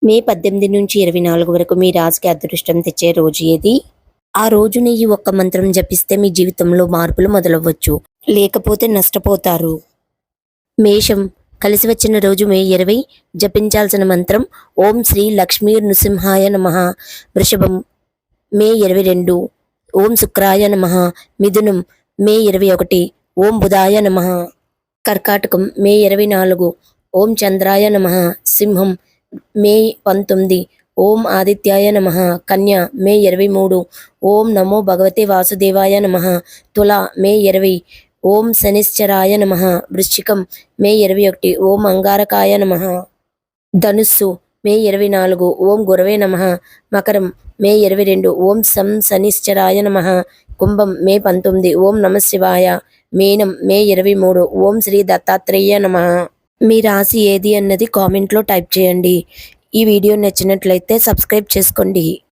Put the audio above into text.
మే 18 నుంచి 24 వరకు మీ రాశికి అదృష్టం తెచ్చే రోజు ఏది? ఆ రోజున ఈ ఒక్క మంత్రం జపిస్తే మీ జీవితంలో మార్పులు మొదలవ్వచ్చు. లేకపోతే నష్టపోతారు. మేషం కలిసి వచ్చిన రోజు మే 20. జపించాల్సిన మంత్రం ఓం శ్రీ లక్ష్మీ నృసింహాయ నమః. వృషభం మే 22. ఓం శుక్రాయ నమః. మిథునం మే 21. ఓం బుధాయ నమః. కర్కాటకం మే 24. ఓం చంద్రాయ నమః. సింహం మే 19. ఓం ఆదిత్యాయ నమః. కన్య మే 23. ఓం నమో భగవతే వాసుదేవాయ నమః. తుల మే 20. ఓం శనిశ్చరాయ నమః. వృశ్చికం మే 21. ఓం అంగారకాయ నమః. ధనుస్సు మే 24. ఓం గురవే నమః. మకరం మే 22. ఓం శనిశ్చరాయ నమః. కుంభం మే 19. ఓం నమఃశివాయ. మీనం మే 23. ఓం శ్రీ దత్తాత్రేయ నమః. మీ రాశి ఏది అన్నది కామెంట్లో టైప్ చేయండి. ఈ వీడియో నచ్చినట్లయితే సబ్స్క్రైబ్ చేసుకోండి.